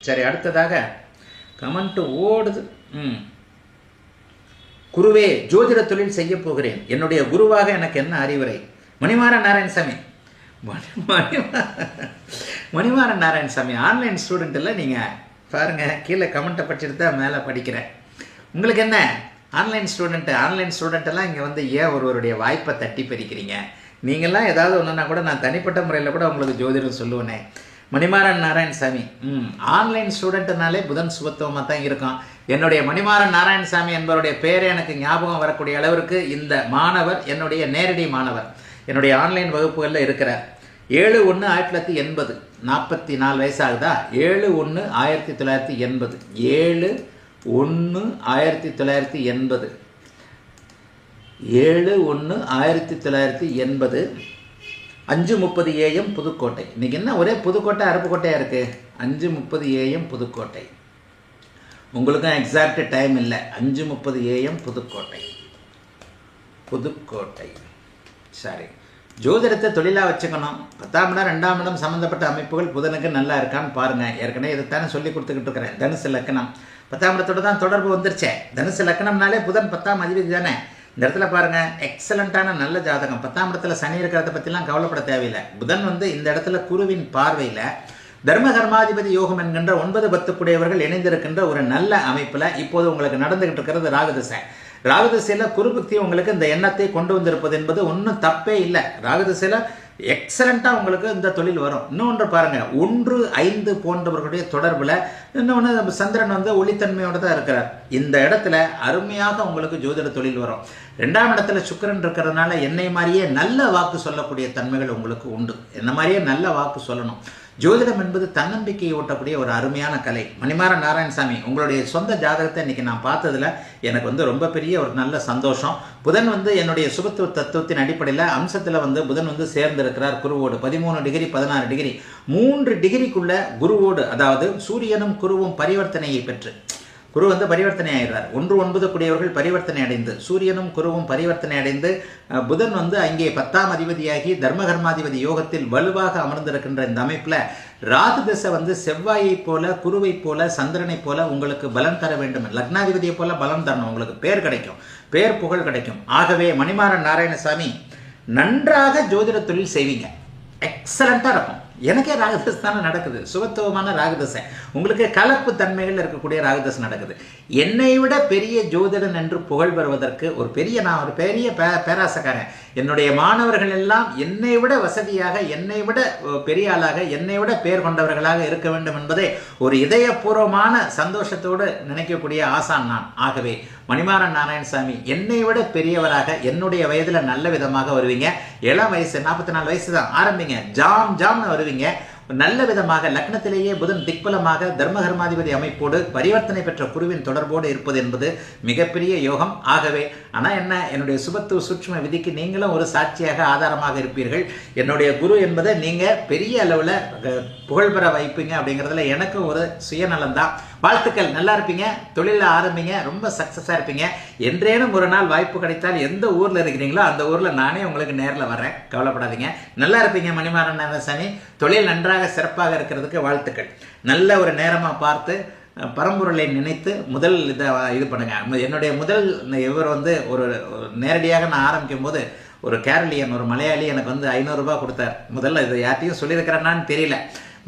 சரி, அடுத்ததாக கமெண்ட் ஓடுது. குருவே, ஜோதிட தொழில் செய்ய போகிறேன். என்னுடைய குருவாக எனக்கு என்ன அறிவுரை? மணிமாறன் நாராயணசாமி. மணிமாறன் நாராயணசாமி ஆன்லைன் ஸ்டூடெண்ட் இல்லை. நீங்கள் பாருங்கள், கீழே கமெண்ட்டை படிச்சுட்டு தான் மேலே படிக்கிறேன். உங்களுக்கு என்ன ஆன்லைன் ஸ்டூடெண்ட்டெல்லாம் இங்கே வந்து ஏன் ஒருவருடைய வாய்ப்பை தட்டி பறிக்கிறீங்க? நீங்கள்லாம் ஏதாவது ஒன்றுனா கூட நான் தனிப்பட்ட முறையில் கூட உங்களுக்கு ஜோதிடம் சொல்லுவேனே. மணிமாறன் நாராயணசாமி ஆன்லைன் ஸ்டூடெண்ட்னாலே புதன் சுபத்துவமாக தான் இருக்கும். என்னுடைய மணிமாறன் நாராயணசாமி என்பவருடைய பேரே எனக்கு ஞாபகம் வரக்கூடிய அளவிற்கு இந்த மாணவர் என்னுடைய நேரடி மாணவர், என்னுடைய ஆன்லைன் வகுப்புகளில் இருக்கிறார். 7/1/1980, 44 வயசாகுதா? 7/1/1980, 7/1/1980, 7/1/1980, 5:30 AM புதுக்கோட்டை. இன்றைக்கி என்ன ஒரே புதுக்கோட்டை அருப்புக்கோட்டையாக இருக்குது? 5:30 AM புதுக்கோட்டை. உங்களுக்கும் எக்ஸாக்ட் டைம் இல்லை. 5:30 AM புதுக்கோட்டை. சரி, ஜோதிடத்தை தொழிலாக வச்சுக்கணும். 10ஆம் இடம் 2ஆம் இடம் சம்மந்தப்பட்ட அமைப்புகள் புதனுக்கு நல்லா இருக்கான்னு பாருங்கள். ஏற்கனவே இதைத்தானே சொல்லி கொடுத்துக்கிட்டு இருக்கிறேன். தனுசு லக்னம் 10ஆம் இடத்தோடு தான் தொடர்பு வந்துருச்சே. தனுசு லக்னம்னாலே புதன் 10ஆம் அதிபதி தானே. இந்த இடத்துல பாருங்கள், எக்ஸலண்ட்டான நல்ல ஜாதகம். 10ஆம் இடத்துல சனி இருக்கிறத பற்றிலாம் கவலைப்பட தேவையில்லை. புதன் வந்து இந்த இடத்துல குருவின் பார்வையில் தர்ம கர்மாதிபதி யோகம் என்கின்ற 9-10 கூடியவர்கள் இணைந்திருக்கின்ற ஒரு நல்ல அமைப்பில் இப்போது உங்களுக்கு நடந்துகிட்டு இருக்கிறது ராகுதிசை. ராகுதிசையில் குருபக்தி உங்களுக்கு இந்த எண்ணத்தை கொண்டு வந்திருப்பது என்பது ஒன்றும் தப்பே இல்லை. ராகுதிசையில் எக்ஸலண்ட்டாக உங்களுக்கு இந்த தொழில் வரும். இன்னொன்று பாருங்கள், 1-5 போன்றவர்களுடைய தொடர்பில் இன்னொன்று சந்திரன் வந்து ஒளித்தன்மையோடு தான் இருக்கிறார். இந்த இடத்துல அருமையாக உங்களுக்கு ஜோதிட தொழில் வரும். 2ஆம் இடத்துல சுக்கிரன் இருக்கிறதுனால என்னை மாதிரியே நல்ல வாக்கு சொல்லக்கூடிய தன்மைகள் உங்களுக்கு உண்டு. என்ன மாதிரியே நல்ல வாக்கு சொல்லணும். ஜோதிடம் என்பது தன்னம்பிக்கையை ஊட்டக்கூடிய ஒரு அருமையான கலை. மணிமாறன் நாராயணசாமி, உங்களுடைய சொந்த ஜாதகத்தை இன்றைக்கி நான் பார்த்ததில் எனக்கு வந்து ரொம்ப பெரிய ஒரு நல்ல சந்தோஷம். புதன் வந்து என்னுடைய சுபத்துவ தத்துவத்தின் அடிப்படையில் அம்சத்தில் வந்து புதன் வந்து சேர்ந்திருக்கிறார் குருவோடு. 13 டிகிரி 16 டிகிரி 3 டிகிரிக்குள்ள குருவோடு, அதாவது சூரியனும் குருவும் பரிவர்த்தனையை பெற்று, குரு வந்து பரிவர்த்தனை ஆகிறார். 1-9 கூடியவர்கள் பரிவர்த்தனை அடைந்து, சூரியனும் குருவும் பரிவர்த்தனை அடைந்து, புதன் வந்து அங்கே 10ஆம் அதிபதியாகி தர்மகர்மாதிபதி யோகத்தில் வலுவாக அமர்ந்திருக்கின்ற இந்த அமைப்பில் ராகு தசை வந்து செவ்வாயை போல, குருவை போல, சந்திரனை போல உங்களுக்கு பலன் தர வேண்டும். லக்னாதிபதியை போல பலன் தரணும். உங்களுக்கு பேர் கிடைக்கும், பேர் புகழ் கிடைக்கும். ஆகவே மணிமாறன் நாராயணசாமி நன்றாக ஜோதிட தொழில் செய்வீங்க. எக்ஸலண்ட்டாக இருக்கும். எனக்கே ராகுதசை தானே நடக்குது. சுபத்துவமான ராகுதசை. உங்களுக்கு கலப்பு தன்மைகள் இருக்கக்கூடிய ராகுதசை நடக்குது. என்னை விட பெரிய ஜோதிடன் என்று புகழ் பெறுவதற்கு நான் ஒரு பெரிய பேராசக்காரன். என்னுடைய மாணவர்கள் எல்லாம் என்னை விட வசதியாக, என்னை விட பெரிய ஆளாக, என்னை விட பேர் கொண்டவர்களாக இருக்க வேண்டும் என்பதை ஒரு இதயபூர்வமான சந்தோஷத்தோடு நினைக்கக்கூடிய ஆசான் நான். ஆகவே மணிமாறன் நாராயணசாமி என்னை விட பெரியவராக, என்னுடைய வயதில் நல்ல விதமாக வருவீங்க. இளம் வயசு 44 வயசு தான், ஆரம்பிங்க. ஜாம்னு வருவீங்க. நல்ல விதமாக லக்னத்திலேயே புதன் திக்பலமாக தர்மகர்மாதிபதி அமைப்போடு பரிவர்த்தனை பெற்ற குருவின் தொடர்போடு இருப்பது என்பது மிகப்பெரிய யோகம். ஆகவே ஆனால் என்ன, என்னுடைய சுபத்துவ சூட்சும விதிக்கு நீங்களும் ஒரு சாட்சியாக ஆதாரமாக இருப்பீர்கள். என்னுடைய குரு என்பதை நீங்கள் பெரிய அளவில் புகழ் பெற வைப்பீங்க அப்படிங்கிறதுல எனக்கும் ஒரு சுயநலம்தான். வாழ்த்துக்கள். நல்லா இருப்பீங்க. தொழிலில் ஆரம்பிங்க. ரொம்ப சக்ஸஸாக இருப்பீங்க. என்றேனும் ஒரு நாள் வாய்ப்பு கிடைத்தால் எந்த ஊரில் இருக்கிறீங்களோ அந்த ஊரில் நானே உங்களுக்கு நேரில் வர்றேன். கவலைப்படாதீங்க. நல்லா இருப்பீங்க. மணிமாறன் நாராயணசாமி, தொழில் நன்றாக சிறப்பாக இருக்கிறதுக்கு வாழ்த்துக்கள். நல்ல ஒரு நேரமாக பார்த்து பரம்பொருளை நினைத்து முதல் இது பண்ணுங்க. என்னுடைய முதல் இவர் வந்து ஒரு நேரடியாக நான் ஆரம்பிக்கும் போது ஒரு கேரளியன், ஒரு மலையாளி எனக்கு வந்து 500 ரூபாய் கொடுத்தார். முதல்ல இது யார்ட்டையும் சொல்லியிருக்கிறேன்னான்னு தெரியல.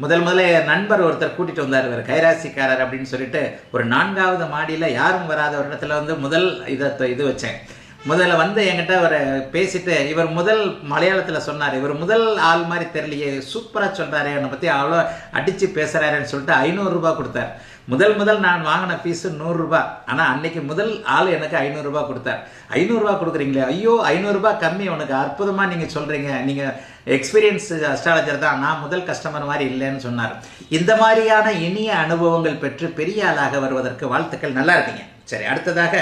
முதல்ல நண்பர் ஒருத்தர் கூட்டிகிட்டு வந்தார். இவர் கைராசிக்காரர் அப்படின்னு சொல்லிட்டு ஒரு 4ஆவது மாடியில் யாரும் வராத ஒரு இடத்துல வந்து முதல் இது வச்சேன். முதல்ல வந்து என்கிட்ட ஒரு பேசிட்டு, இவர் முதல் மலையாளத்தில் சொன்னார். இவர் முதல் ஆள் மாதிரி தெரியலையே, சூப்பராக சொல்கிறாரு, என்னை பற்றி அவ்வளோ அடித்து பேசுகிறாருன்னு சொல்லிட்டு 500 ரூபாய் கொடுத்தார். முதல் நான் வாங்கின ஃபீஸு 100 ரூபாய். ஆனால் அன்னைக்கு முதல் ஆள் எனக்கு 500 ரூபாய் கொடுத்தார். 500 ரூபாய் கொடுக்குறீங்களே, ஐயோ 500 ரூபாய் கம்மி, உனக்கு அற்புதமாக நீங்கள் சொல்கிறீங்க, நீங்கள் எக்ஸ்பீரியன்ஸ் அஸ்ட்ராலஜர் தான், நான் முதல் கஸ்டமர் மாதிரி இல்லைன்னு சொன்னார். இந்த மாதிரியான இனிய அனுபவங்கள் பெற்று பெரிய ஆளாக வருவதற்கு வாழ்த்துக்கள். நல்லா இருக்கீங்க. சரி, அடுத்ததாக